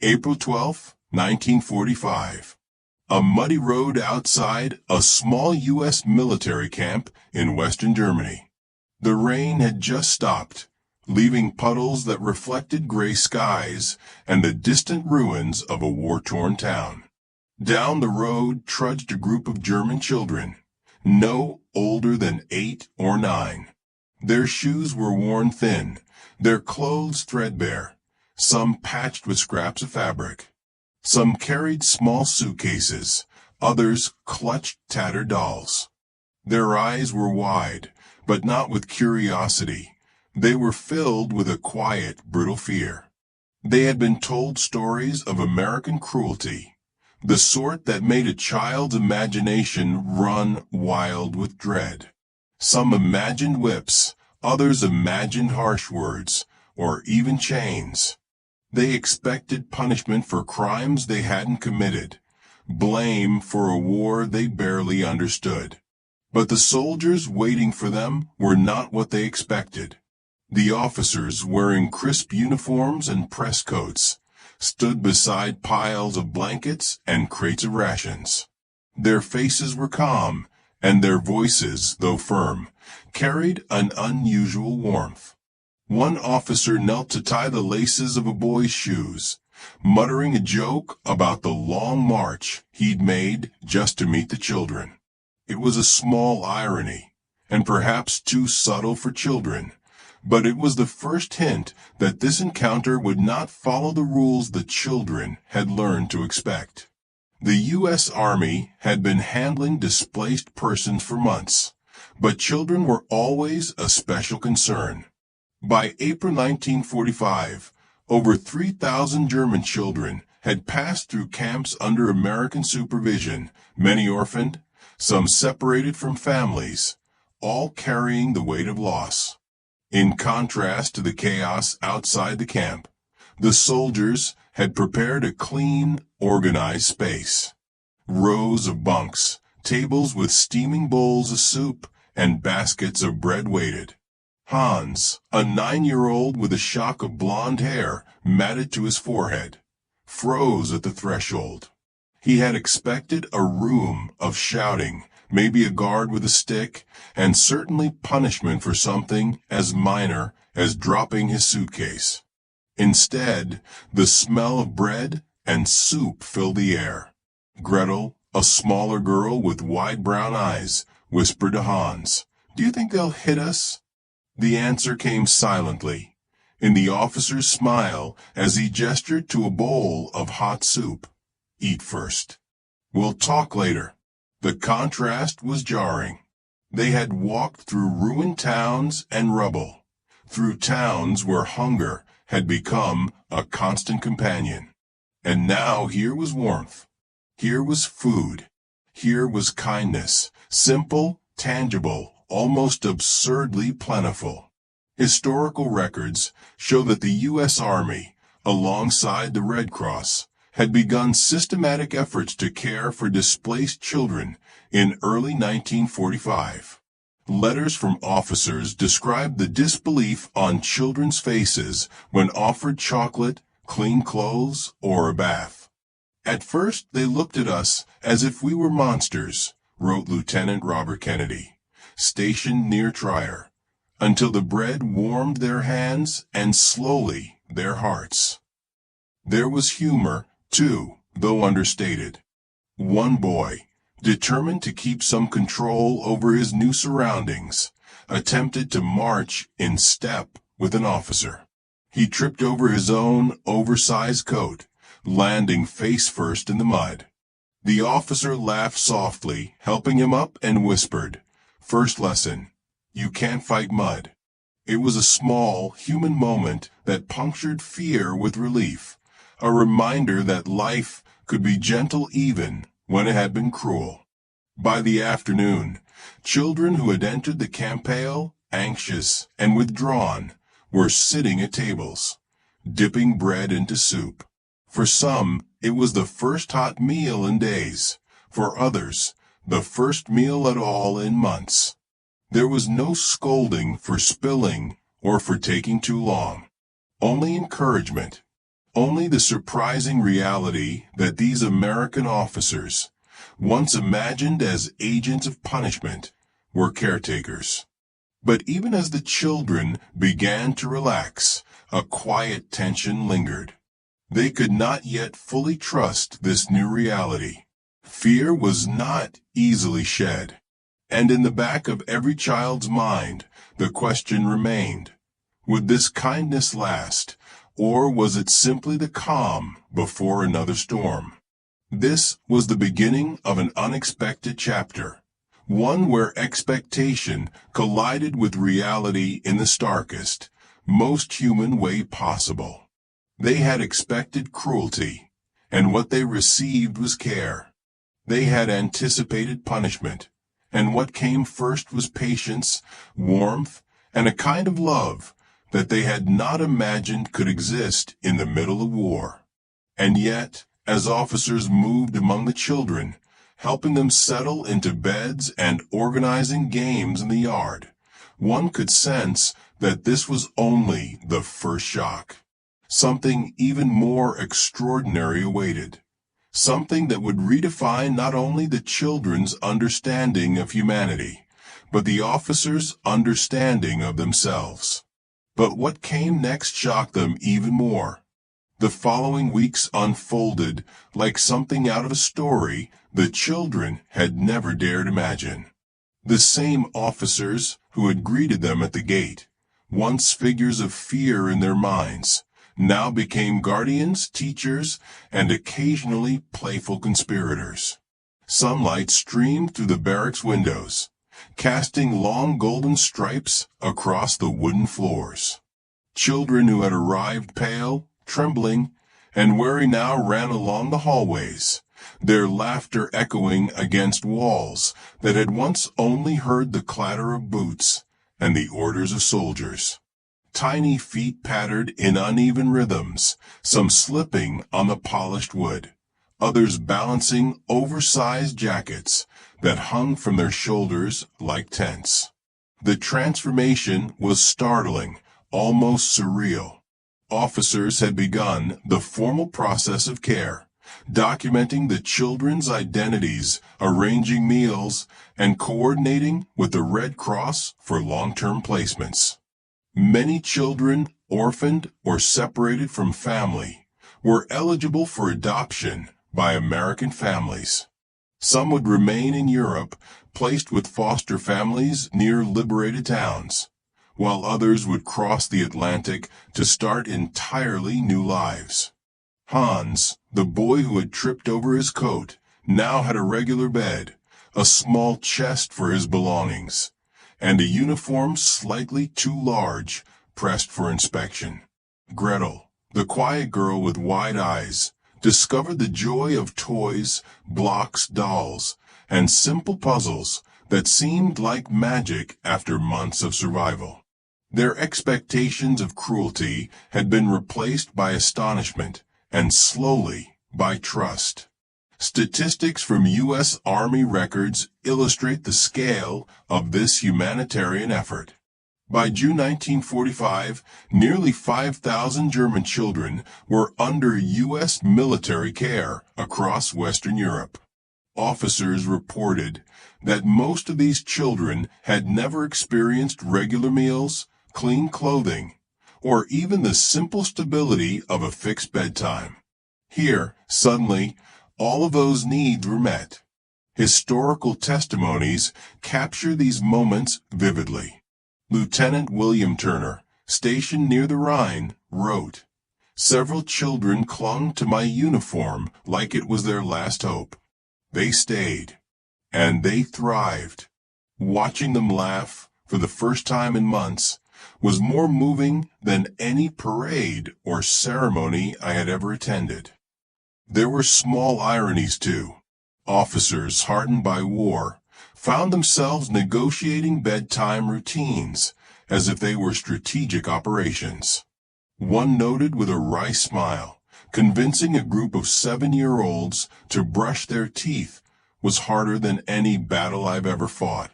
April 12, 1945. A muddy road outside a small U.S. military camp in western Germany. The rain had just stopped, leaving puddles that reflected gray skies and the distant ruins of a war-torn town. Down the road trudged a group of German children, no older than 8 or 9. Their shoes were worn thin, their clothes threadbare, some patched with scraps of fabric. Some carried small suitcases, others clutched tattered dolls. Their eyes were wide, but not with curiosity. They were filled with a quiet, brutal fear. They had been told stories of American cruelty, the sort that made a child's imagination run wild with dread. Some imagined whips, others imagined harsh words, or even chains. They expected punishment for crimes they hadn't committed, blame for a war they barely understood. But the soldiers waiting for them were not what they expected. The officers, wearing crisp uniforms and press coats, stood beside piles of blankets and crates of rations. Their faces were calm, and their voices, though firm, carried an unusual warmth. One officer knelt to tie the laces of a boy's shoes, muttering a joke about the long march he'd made just to meet the children. It was a small irony, and perhaps too subtle for children, but it was the first hint that this encounter would not follow the rules the children had learned to expect. The U.S. Army had been handling displaced persons for months, but children were always a special concern. By April 1945, over 3,000 German children had passed through camps under American supervision, many orphaned, some separated from families, all carrying the weight of loss. In contrast to the chaos outside the camp, the soldiers had prepared a clean, organized space. Rows of bunks, tables with steaming bowls of soup, and baskets of bread waited. Hans, a 9-year-old with a shock of blonde hair matted to his forehead, froze at the threshold. He had expected a room of shouting, maybe a guard with a stick, and certainly punishment for something as minor as dropping his suitcase. Instead, the smell of bread and soup filled the air. Gretel, a smaller girl with wide brown eyes, whispered to Hans, "Do you think they'll hit us?" The answer came silently, in the officer's smile as he gestured to a bowl of hot soup. "Eat first. We'll talk later." The contrast was jarring. They had walked through ruined towns and rubble, through towns where hunger had become a constant companion. And now here was warmth. Here was food. Here was kindness, simple, tangible, almost absurdly plentiful. Historical records show that the U.S. Army, alongside the Red Cross, had begun systematic efforts to care for displaced children in early 1945. Letters from officers described the disbelief on children's faces when offered chocolate, clean clothes, or a bath. "At first they looked at us as if we were monsters," wrote Lieutenant Robert Kennedy, stationed near Trier, "until the bread warmed their hands and slowly their hearts." There was humor, too, though understated. One boy, determined to keep some control over his new surroundings, attempted to march in step with an officer. He tripped over his own oversized coat, landing face first in the mud. The officer laughed softly, helping him up, and whispered, "First lesson, you can't fight mud." It was a small, human moment that punctured fear with relief, a reminder that life could be gentle even when it had been cruel. By the afternoon, children who had entered the camp pale, anxious and withdrawn, were sitting at tables, dipping bread into soup. For some, it was the first hot meal in days. For others, the first meal at all in months. There was no scolding for spilling or for taking too long. Only encouragement. only the surprising reality that these American officers, once imagined as agents of punishment, were caretakers. But even as the children began to relax, a quiet tension lingered. They could not yet fully trust this new reality. Fear was not easily shed. And in the back of every child's mind, the question remained, would this kindness last, or was it simply the calm before another storm? This was the beginning of an unexpected chapter, one where expectation collided with reality in the starkest, most human way possible. They had expected cruelty, and what they received was care. They had anticipated punishment, and what came first was patience, warmth, and a kind of love that they had not imagined could exist in the middle of war. And yet, as officers moved among the children, helping them settle into beds and organizing games in the yard, one could sense that this was only the first shock. Something even more extraordinary awaited. Something that would redefine not only the children's understanding of humanity, but the officers' understanding of themselves. But what came next shocked them even more. The following weeks unfolded like something out of a story the children had never dared imagine. The same officers who had greeted them at the gate, once figures of fear in their minds, now became guardians, teachers, and occasionally playful conspirators. Sunlight streamed through the barracks windows, casting long golden stripes across the wooden floors. Children who had arrived pale, trembling, and wary now ran along the hallways, their laughter echoing against walls that had once only heard the clatter of boots and the orders of soldiers. Tiny feet pattered in uneven rhythms, some slipping on the polished wood, others balancing oversized jackets that hung from their shoulders like tents. The transformation was startling, almost surreal. Officers had begun the formal process of care, documenting the children's identities, arranging meals, and coordinating with the Red Cross for long-term placements. Many children, orphaned or separated from family, were eligible for adoption by American families. Some would remain in Europe, placed with foster families near liberated towns, while others would cross the Atlantic to start entirely new lives. Hans, the boy who had tripped over his coat, now had a regular bed, a small chest for his belongings, and a uniform slightly too large, pressed for inspection. Gretel, the quiet girl with wide eyes, discovered the joy of toys, blocks, dolls, and simple puzzles that seemed like magic after months of survival. Their expectations of cruelty had been replaced by astonishment, and slowly by trust. Statistics from U.S. Army records illustrate the scale of this humanitarian effort. By June 1945, nearly 5,000 German children were under U.S. military care across Western Europe. Officers reported that most of these children had never experienced regular meals, clean clothing, or even the simple stability of a fixed bedtime. Here, suddenly, all of those needs were met. Historical testimonies capture these moments vividly. Lieutenant William Turner, stationed near the Rhine, wrote, "Several children clung to my uniform like it was their last hope. They stayed, and they thrived. Watching them laugh, for the first time in months, was more moving than any parade or ceremony I had ever attended." There were small ironies, too. Officers hardened by war found themselves negotiating bedtime routines as if they were strategic operations. One noted with a wry smile, convincing a group of 7-year-olds to brush their teeth was harder than any battle I've ever fought.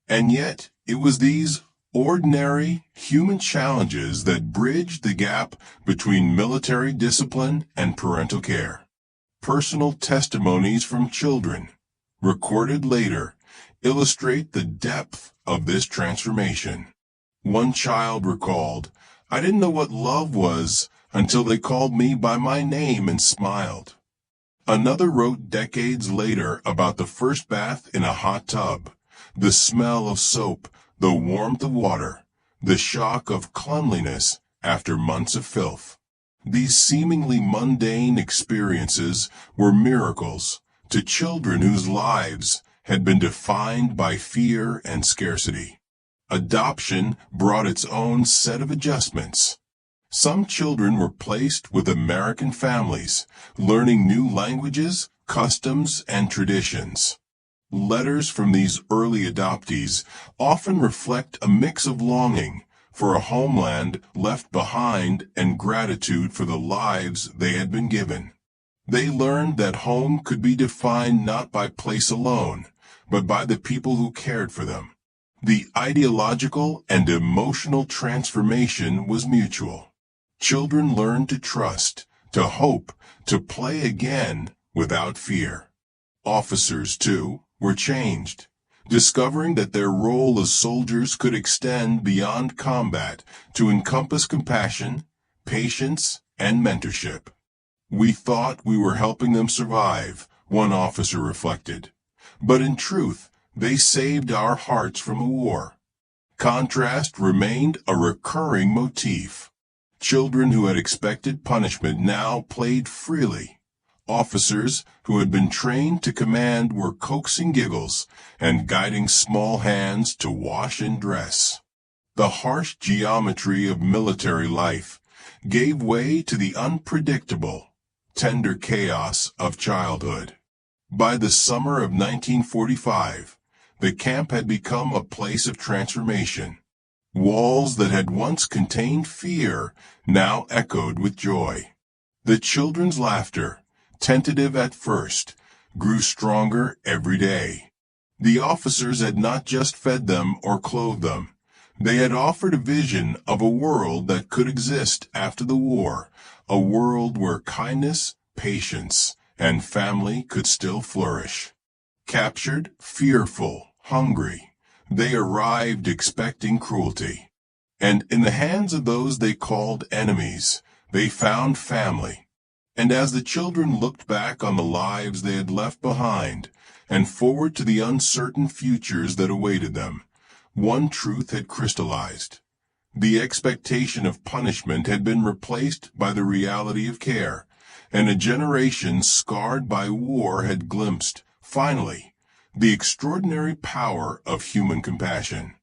And yet, it was these Ordinary, human challenges that bridged the gap between military discipline and parental care. Personal testimonies from children, recorded later, illustrate the depth of this transformation. One child recalled, "I didn't know what love was until they called me by my name and smiled." Another wrote decades later about the first bath in a hot tub, the smell of soap, the warmth of water, the shock of cleanliness after months of filth. These seemingly mundane experiences were miracles to children whose lives had been defined by fear and scarcity. Adoption brought its own set of adjustments. Some children were placed with American families, learning new languages, customs, and traditions. Letters from these early adoptees often reflect a mix of longing for a homeland left behind and gratitude for the lives they had been given. They learned that home could be defined not by place alone, but by the people who cared for them. The ideological and emotional transformation was mutual. Children learned to trust, to hope, to play again without fear. Officers, too, were changed, discovering that their role as soldiers could extend beyond combat to encompass compassion, patience, and mentorship. "We thought we were helping them survive," one officer reflected, "but in truth, they saved our hearts from a war." Contrast remained a recurring motif. Children who had expected punishment now played freely. Officers who had been trained to command were coaxing giggles and guiding small hands to wash and dress. The harsh geometry of military life gave way to the unpredictable, tender chaos of childhood. By the summer of 1945, the camp had become a place of transformation. Walls that had once contained fear now echoed with joy. The children's laughter, tentative at first, grew stronger every day. The officers had not just fed them or clothed them. They had offered a vision of a world that could exist after the war, a world where kindness, patience, and family could still flourish. Captured, fearful, hungry, they arrived expecting cruelty. And in the hands of those they called enemies, they found family. And as the children looked back on the lives they had left behind and forward to the uncertain futures that awaited them, one truth had crystallized. The expectation of punishment had been replaced by the reality of care, and a generation scarred by war had glimpsed, finally, the extraordinary power of human compassion.